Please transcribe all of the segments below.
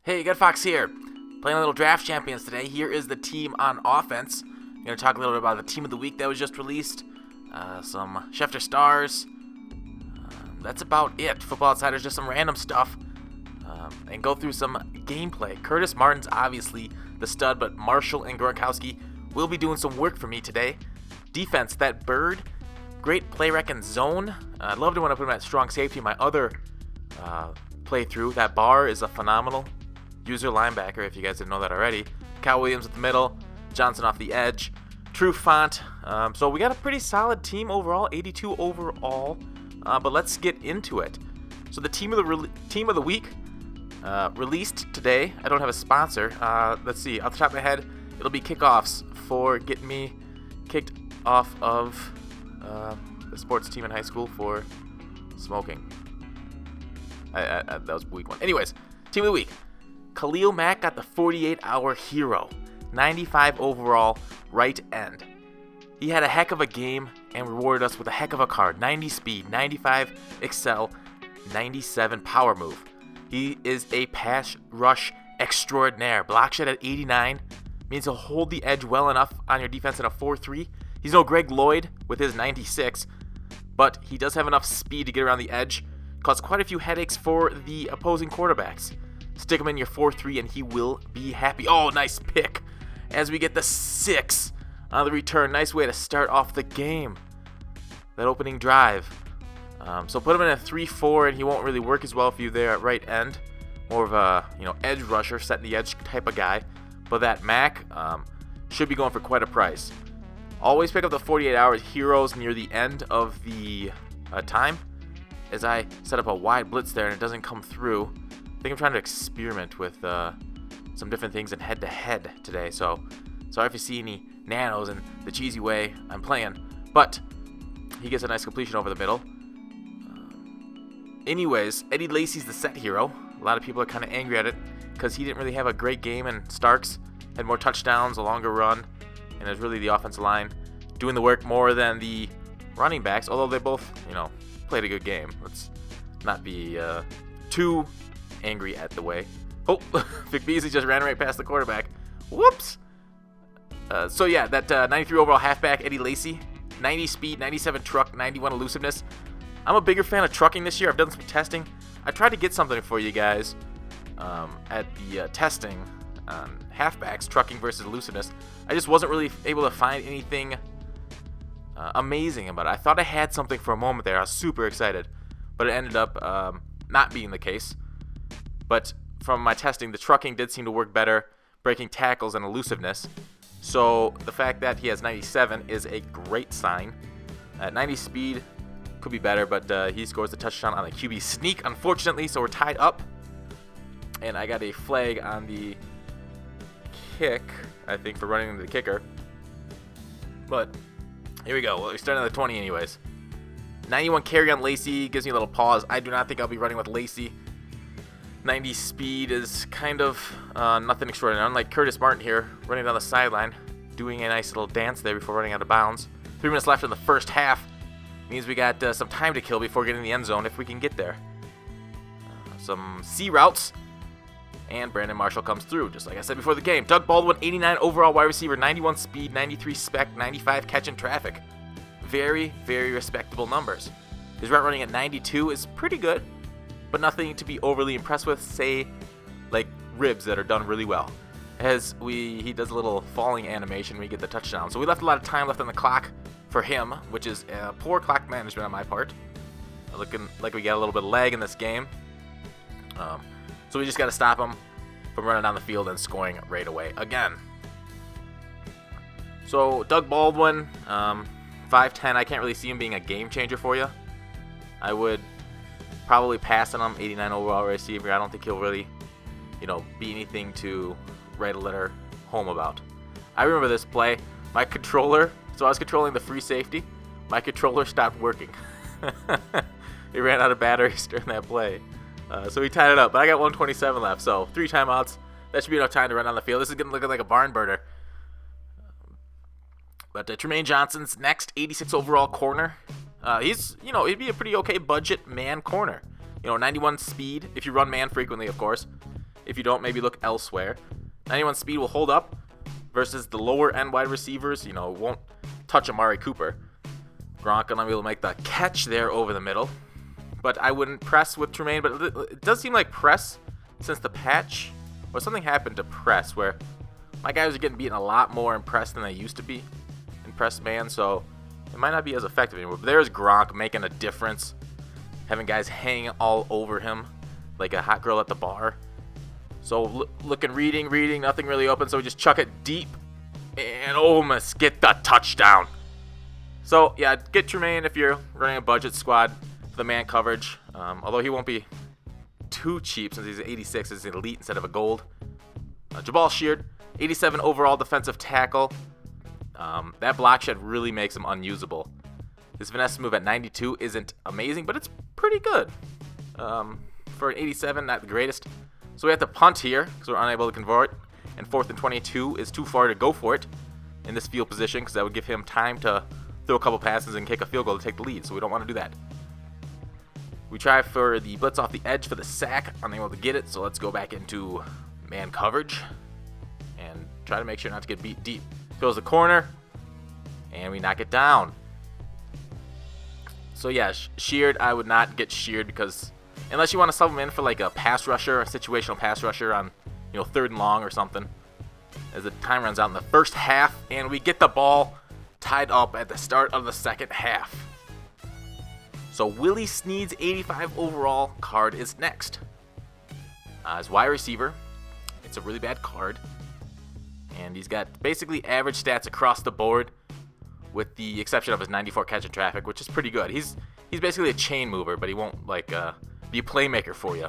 Hey, GutFoxx here. Playing a little Draft Champions today. Here is the team on offense. I'm going to talk a little bit about the Team of the Week that was just released. Some Schefter stars. That's about it. Football Outsiders, just some random stuff. And go through some gameplay. Curtis Martin's obviously the stud, but Marshall and Gronkowski will be doing some work for me today. Defense, that Bird. Great play rec and zone. I loved it when I put him at strong safety in my other playthrough. That Barr is a phenomenal user linebacker, if you guys didn't know that already. Kyle Williams at the middle, Johnson off the edge, True Font. So we got a pretty solid team overall, 82 overall. But let's get into it. So the team of the week released today. I don't have a sponsor. Let's see. Off the top of my head, it'll be kickoffs for getting me kicked off of the sports team in high school for smoking. That was week one. Anyways, team of the week. Khalil Mack got the 48-hour hero, 95 overall, right end. He had a heck of a game and rewarded us with a heck of a card. 90 speed, 95 excel, 97 power move. He is a pass rush extraordinaire. Block shed at 89 means he'll hold the edge well enough on your defense in a 4-3. He's no Greg Lloyd with his 96, but he does have enough speed to get around the edge, cause quite a few headaches for the opposing quarterbacks. Stick him in your 4-3 and he will be happy. Oh, nice pick as we get the 6 on the return. Nice way to start off the game, that opening drive. So put him in a 3-4 and he won't really work as well for you there at right end. More of a edge rusher, setting the edge type of guy. But that Mac should be going for quite a price. Always pick up the 48-hour heroes near the end of the time. As I set up a wide blitz there and it doesn't come through. I think I'm trying to experiment with some different things in head-to-head today. So sorry if you see any nanos in the cheesy way I'm playing. But he gets a nice completion over the middle. Anyways, Eddie Lacy's the set hero. A lot of people are kind of angry at it because he didn't really have a great game, and Starks had more touchdowns, a longer run, and it was really the offensive line doing the work more than the running backs, although they both, played a good game. Let's not be too angry at the way. Oh, Vic Beasley just ran right past the quarterback. Whoops. So yeah, that 93 overall halfback, Eddie Lacy, 90 speed, 97 truck, 91 elusiveness. I'm a bigger fan of trucking this year. I've done some testing. I tried to get something for you guys at the testing on halfbacks, trucking versus elusiveness. I just wasn't really able to find anything amazing about it. I thought I had something for a moment there. I was super excited, but it ended up not being the case. But from my testing, the trucking did seem to work better, breaking tackles and elusiveness. So the fact that he has 97 is a great sign. At 90 speed, could be better, but he scores the touchdown on the QB sneak, unfortunately, so we're tied up. And I got a flag on the kick, I think, for running into the kicker. But here we go. Well, we started on the 20 anyways. 91 carry on Lacy gives me a little pause. I do not think I'll be running with Lacy. 90 speed is kind of nothing extraordinary. Unlike Curtis Martin here, running down the sideline, doing a nice little dance there before running out of bounds. 3 minutes left in the first half. Means we got some time to kill before getting in the end zone if we can get there. Some C routes. And Brandon Marshall comes through, just like I said before the game. Doug Baldwin, 89 overall wide receiver, 91 speed, 93 spec, 95 catch in traffic. Very, very respectable numbers. His route running at 92 is pretty good, but nothing to be overly impressed with, say, like ribs that are done really well. He does a little falling animation when we get the touchdown. So we left a lot of time left on the clock for him, which is poor clock management on my part. Looking like we got a little bit of lag in this game. So we just got to stop him from running down the field and scoring right away again. So Doug Baldwin, 5'10", I can't really see him being a game changer for you. I would probably pass on him, 89 overall receiver. I don't think he'll really, be anything to write a letter home about. I remember this play. My controller, so I was controlling the free safety. My controller stopped working. It ran out of batteries during that play. So we tied it up, but I got 127 left, so 3 timeouts. That should be enough time to run on the field. This is going to look like a barn burner. But Trumaine Johnson's next, 86 overall corner. He's, he'd be a pretty okay budget man corner. 91 speed, if you run man frequently, of course. If you don't, maybe look elsewhere. 91 speed will hold up versus the lower end wide receivers. You know, it won't touch Amari Cooper. Gronk gonna be able to make the catch there over the middle. But I wouldn't press with Trumaine. But it does seem like press since the patch, or something happened to press where my guys are getting beaten a lot more in press than they used to be in press man. So it might not be as effective anymore. But there's Gronk making a difference. Having guys hang all over him like a hot girl at the bar. So looking, reading, nothing really open. So we just chuck it deep and almost get the touchdown. So yeah, get Trumaine if you're running a budget squad for the man coverage. Although he won't be too cheap since he's an 86 as an elite instead of a gold. Jabaal Sheard, 87 overall defensive tackle. That block shed really makes him unusable. His finesse move at 92 isn't amazing, but it's pretty good. For an 87, not the greatest. So we have to punt here because we're unable to convert. And 4th and 22 is too far to go for it in this field position because that would give him time to throw a couple passes and kick a field goal to take the lead. So we don't want to do that. We try for the blitz off the edge for the sack. Unable to get it, so let's go back into man coverage and try to make sure not to get beat deep. Goes the corner, and we knock it down. So yeah, Sheard, I would not get Sheard because unless you want to sub him in for like a pass rusher, a situational pass rusher on, 3rd and long or something. As the time runs out in the first half, and we get the ball tied up at the start of the second half. So Willie Snead's 85 overall card is next. As wide receiver, it's a really bad card. And he's got basically average stats across the board with the exception of his 94 catch in traffic, which is pretty good. He's basically a chain mover, but he won't be a playmaker for you.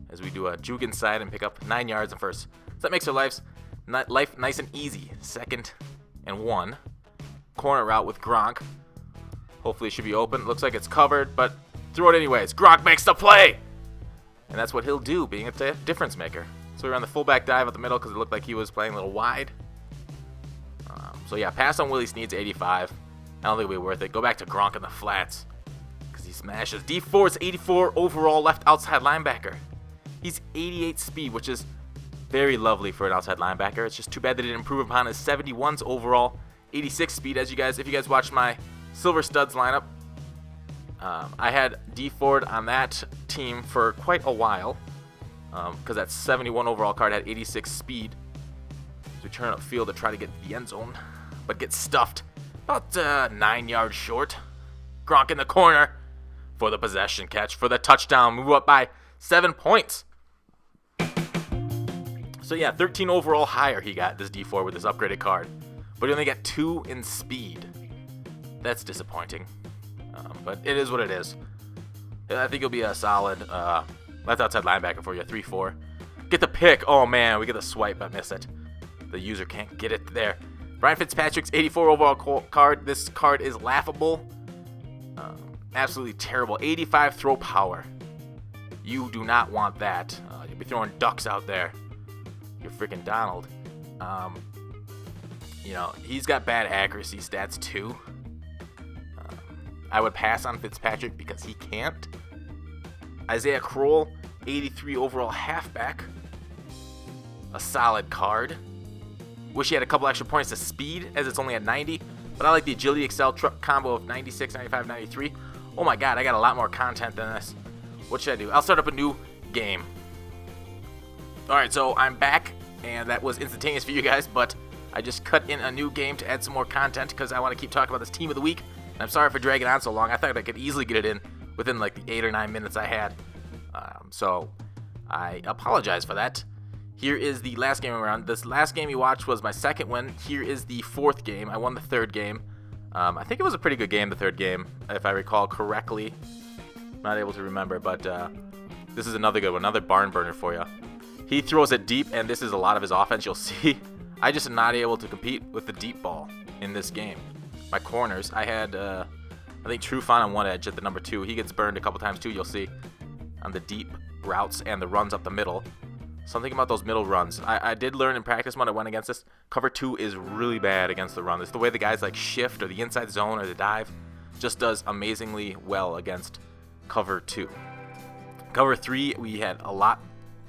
As we do a juke inside and pick up 9 yards and first. So that makes our life nice and easy. 2nd and 1. Corner route with Gronk. Hopefully it should be open. Looks like it's covered, but throw it anyways. Gronk makes the play! And that's what he'll do, being a difference maker. So we run the fullback dive at the middle because it looked like he was playing a little wide. So yeah, pass on Willie Snead's 85. I don't think it'll be worth it. Go back to Gronk in the flats because he smashes. Dee Ford's 84 overall left outside linebacker. He's 88 speed, which is very lovely for an outside linebacker. It's just too bad they didn't improve upon his 71's overall 86 speed. If you guys watched my Silver Studs lineup, I had Dee Ford on that team for quite a while because that 71 overall card had 86 speed. So we turn upfield to try to get the end zone, but get stuffed about 9 yards short. Gronk in the corner for the possession catch for the touchdown. Move up by 7 points. So yeah, 13 overall higher he got, this Dee Ford, with his upgraded card. But he only got 2 in speed. That's disappointing. But it is what it is. I think he'll be a solid left outside linebacker for you, 3-4. Get the pick. Oh man, we get the swipe, but miss it. The user can't get it there. Brian Fitzpatrick's 84 overall card. This card is laughable. Absolutely terrible. 85 throw power. You do not want that. You'll be throwing ducks out there. You're freaking Donald. He's got bad accuracy stats too. I would pass on Fitzpatrick because he can't. Isaiah Crowell, 83 overall halfback. A solid card. Wish he had a couple extra points to speed as it's only at 90. But I like the agility excel truck combo of 96, 95, 93. Oh my god, I got a lot more content than this. What should I do? I'll start up a new game. Alright, so I'm back. And that was instantaneous for you guys. But I just cut in a new game to add some more content because I want to keep talking about this team of the week. And I'm sorry for dragging on so long. I thought I could easily get it in within like the 8 or 9 minutes I had. So I apologize for that. Here is the last game around. This last game you watched was my second win. Here is the 4th game. I won the 3rd game. I think it was a pretty good game, the 3rd game, if I recall correctly. Not able to remember, but this is another good one, another barn burner for you. He throws it deep, and this is a lot of his offense. You'll see. I just am not able to compete with the deep ball in this game. My corners, I had, I think Trufant on one edge at the number 2. He gets burned a couple times too, you'll see, on the deep routes and the runs up the middle. Something about those middle runs. I did learn in practice when I went against this. Cover 2 is really bad against the run. It's the way the guys like shift or the inside zone or the dive. Just does amazingly well against cover 2. Cover 3, we had a lot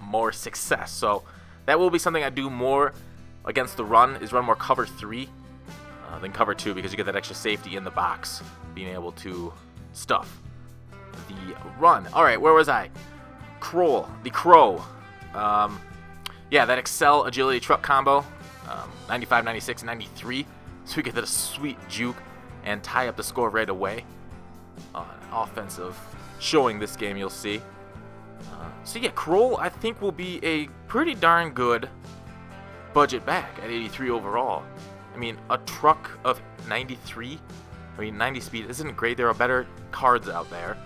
more success. So that will be something I do more against the run, is run more cover 3 than cover 2, because you get that extra safety in the box, being able to stuff the run. All right, where was I? The Crow. That Excel Agility Truck combo, 95, 96, 93. So we get that sweet juke and tie up the score right away. Offensive showing this game, you'll see. Crowell, I think, will be a pretty darn good budget back at 83 overall. I mean, a truck of 93, 90 speed isn't great. There are better cards out there.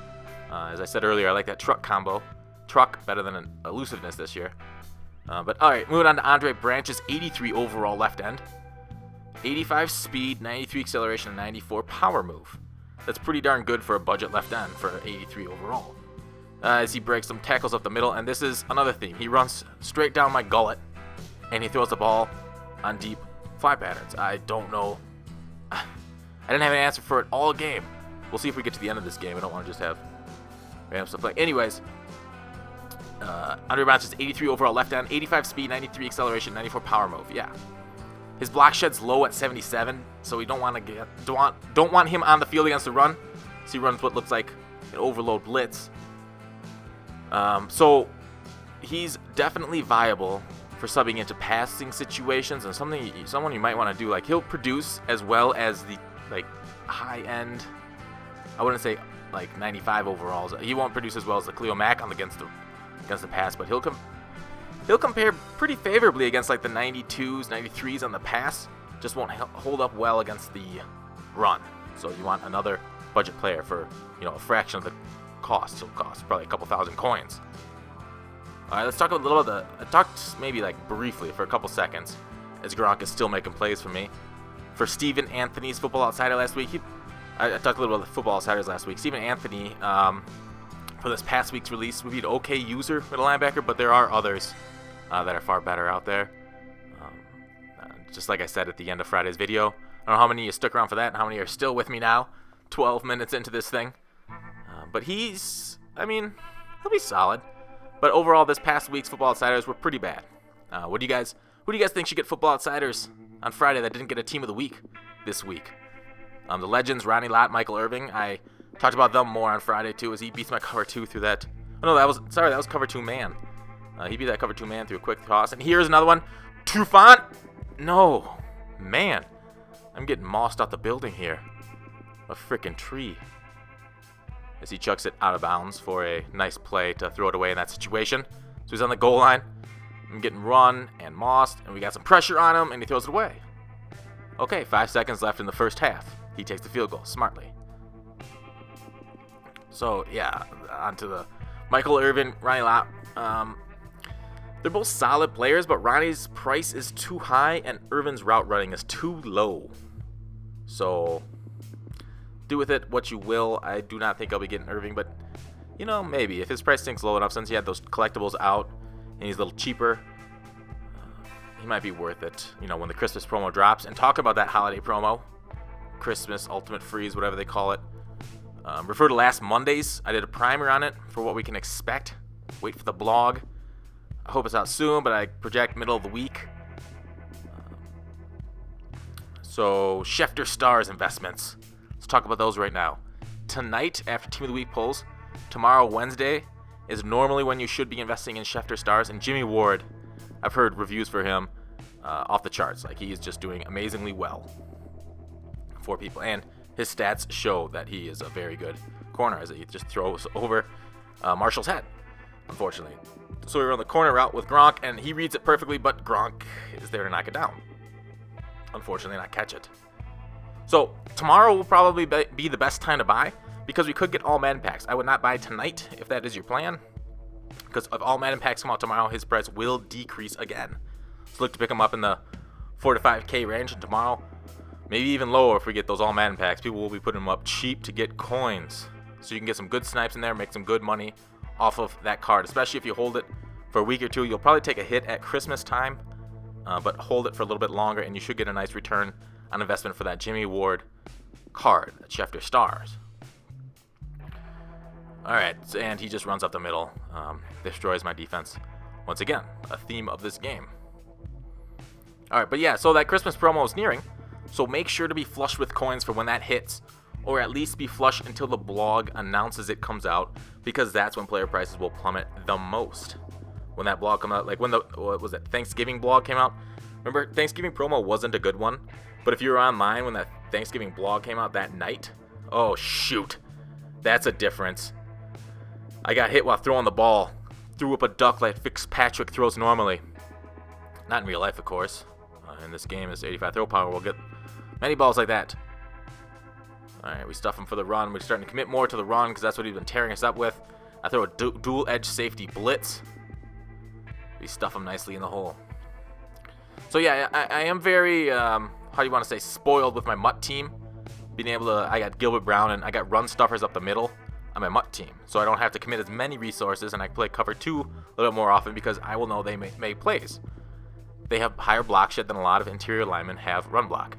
As I said earlier, I like that truck combo. Truck better than an elusiveness this year. But all right, moving on to Andre Branch's 83 overall left end. 85 speed, 93 acceleration, and 94 power move. That's pretty darn good for a budget left end for 83 overall. As he breaks some tackles up the middle, and this is another theme. He runs straight down my gullet, and he throws the ball on deep fly patterns. I don't know. I didn't have an answer for it all game. We'll see if we get to the end of this game. I don't want to just have random stuff like. Anyways, Andre Branch's 83 overall left end, 85 speed, 93 acceleration, 94 power move. Yeah. His block shed's low at 77, so we don't want him on the field against the run. So he runs what looks like an overload blitz. So he's definitely viable for subbing into passing situations, and someone you might want to do. Like, he'll produce as well as the high end. I wouldn't say 95 overalls. He won't produce as well as the Kahlil Mack against the pass, but he'll compare pretty favorably against the 92s, 93s on the pass. Just won't hold up well against the run. So you want another budget player for a fraction of the cost. He'll cost probably a couple thousand coins. All right, let's talk a little about I talked maybe briefly for a couple seconds, as Gronk is still making plays for me. For Stephen Anthony's Football Outsider last week, I talked a little about the Football Outsiders last week. Stephen Anthony, for this past week's release, would be an okay user, middle linebacker, but there are others that are far better out there. Just like I said at the end of Friday's video, I don't know how many of you stuck around for that and how many are still with me now, 12 minutes into this thing. But he'll be solid. But overall, this past week's Football Outsiders were pretty bad. Who do you guys think should get Football Outsiders on Friday that didn't get a Team of the Week this week? The Legends, Ronnie Lott, Michael Irving. I talked about them more on Friday too, as he beats my cover 2 through that. Oh no, that was cover 2 man. He beat that cover 2 man through a quick toss. And here's another one. Trufant. No, man, I'm getting mossed out the building here. A freaking tree. As he chucks it out of bounds for a nice play to throw it away in that situation. So he's on the goal line. I'm getting run and mossed, and we got some pressure on him, and he throws it away. Okay, 5 seconds left in the first half. He takes the field goal smartly. So, yeah, on to the Michael Irvin, Ronnie Lott. They're both solid players, but Ronnie's price is too high, and Irvin's route running is too low. So, do with it what you will. I do not think I'll be getting Irving, but, maybe. If his price sinks low enough, since he had those collectibles out, and he's a little cheaper, he might be worth it, when the Christmas promo drops. And talk about that holiday promo, Christmas Ultimate Freeze, whatever they call it. Refer to last Monday's. I did a primer on it for what we can expect. Wait for the blog. I hope it's out soon, but I project middle of the week. So, Schefter Stars investments. Let's talk about those right now. Tonight, after Team of the Week polls, tomorrow, Wednesday, is normally when you should be investing in Schefter Stars. And Jimmy Ward, I've heard reviews for him off the charts. He is just doing amazingly well for people. And his stats show that he is a very good corner, as he just throws over Marshall's head, unfortunately. So we were on the corner route with Gronk, and he reads it perfectly, but Gronk is there to knock it down. Unfortunately, not catch it. So tomorrow will probably be the best time to buy, because we could get all Madden packs. I would not buy tonight if that is your plan, because if all Madden packs come out tomorrow, his price will decrease again. So look to pick him up in the 4 to 5K range, and tomorrow, maybe even lower if we get those all Madden packs. People will be putting them up cheap to get coins, so you can get some good snipes in there, make some good money off of that card, especially if you hold it for a week or two. You'll probably take a hit at Christmas time, but hold it for a little bit longer, and you should get a nice return on investment for that Jimmy Ward card, that Schefter Stars. All right, and he just runs up the middle, destroys my defense Once again, a theme of this game. Alright, but yeah, so that Christmas promo is nearing. So make sure to be flush with coins for when that hits. Or at least be flush until the blog announces it comes out. Because that's when player prices will plummet the most. When that blog comes out, like when the, what was it, Thanksgiving blog came out. Remember, Thanksgiving promo wasn't a good one. But if you were online when that Thanksgiving blog came out that night, oh shoot, that's a difference. I got hit while throwing the ball. Threw up a duck like Fitzpatrick throws normally. Not in real life, of course. In this game, is 85 throw power. We'll get many balls like that. Alright, we stuff him for the run. We're starting to commit more to the run because that's what he's been tearing us up with. I throw a dual edge safety blitz. We stuff him nicely in the hole. So yeah, I am very, how do you want to say, spoiled with my MUT team. Being able to, I got Gilbert Brown and I got run stuffers up the middle on my MUT team. So I don't have to commit as many resources and I can play cover 2 a little bit more often because I will know they make plays. They have higher block shed than a lot of interior linemen have run block.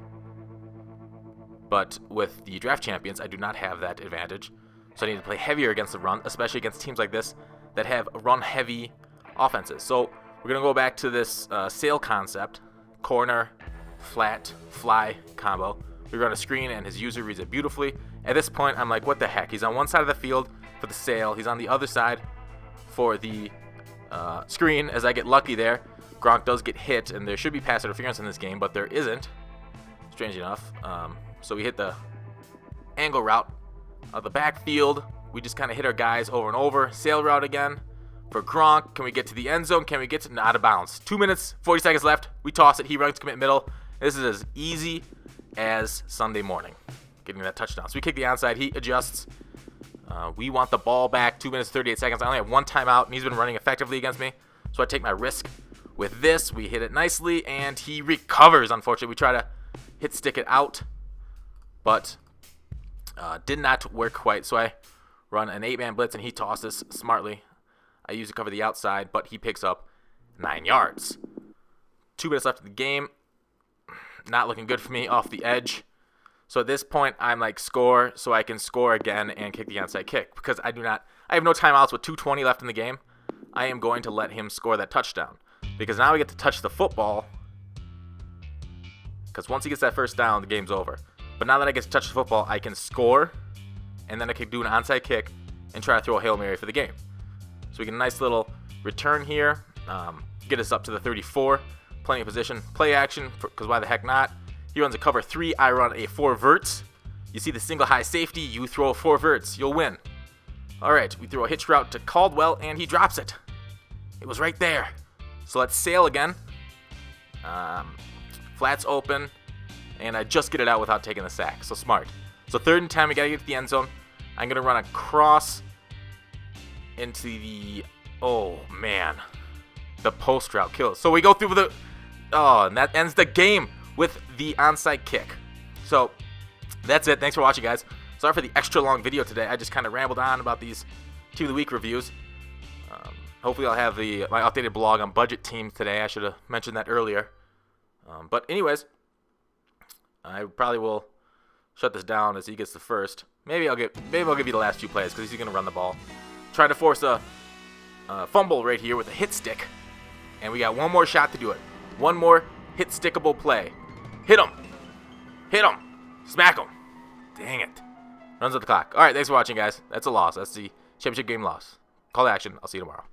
But with the draft champions, I do not have that advantage. So I need to play heavier against the run, especially against teams like this that have run-heavy offenses. So we're going to go back to this sail concept, corner, flat, fly combo. We run a screen and his user reads it beautifully. At this point, I'm like, what the heck? He's on one side of the field for the sail. He's on the other side for the screen as I get lucky there. Gronk does get hit, and there should be pass interference in this game, but there isn't, strange enough. So we hit the angle route of the backfield. We just kind of hit our guys over and over. Sail route again for Gronk. Can we get to the end zone? Can we get to out of bounds? 2 minutes, 40 seconds left. We toss it. He runs commit middle. This is as easy as Sunday morning, getting that touchdown. So we kick the onside. He adjusts. We want the ball back. 2 minutes, 38 seconds. I only have one timeout, and he's been running effectively against me. So I take my risk. With this, we hit it nicely, and he recovers, unfortunately. We try to stick it out, but did not work quite. So I run an 8-man blitz, and he tosses smartly. I use to cover the outside, but he picks up 9 yards. 2 minutes left in the game. Not looking good for me off the edge. So at this point, I'm like, score, so I can score again and kick the onside kick. Because I have no timeouts with 2:20 left in the game. I am going to let him score that touchdown. Because now we get to touch the football. Because once he gets that first down, the game's over. But now that I get to touch the football, I can score. And then I can do an onside kick and try to throw a Hail Mary for the game. So we get a nice little return here. Get us up to the 34. Plenty of position. Play action, because why the heck not? He runs a cover 3. I run a 4 verts. You see the single high safety. You throw 4 verts. You'll win. All right, we throw a hitch route to Caldwell, and he drops it. It was right there. So let's sail again. Flats open, and I just get it out without taking the sack. So smart. So 3rd and 10, we got to get to the end zone. I'm going to run a cross into the, oh man, the post route kills. So we go through the, and that ends the game with the onside kick. So that's it. Thanks for watching, guys. Sorry for the extra long video today. I just kind of rambled on about these Team of the Week reviews. Hopefully I'll have my updated blog on budget teams today. I should have mentioned that earlier. But anyways, I probably will shut this down as he gets the first. Maybe I'll give you the last 2 plays because he's going to run the ball. Trying to force a fumble right here with a hit stick. And we got one more shot to do it. One more hit stickable play. Hit him. Hit him. Smack him. Dang it. Runs up the clock. All right, thanks for watching, guys. That's a loss. That's the championship game loss. Call to action. I'll see you tomorrow.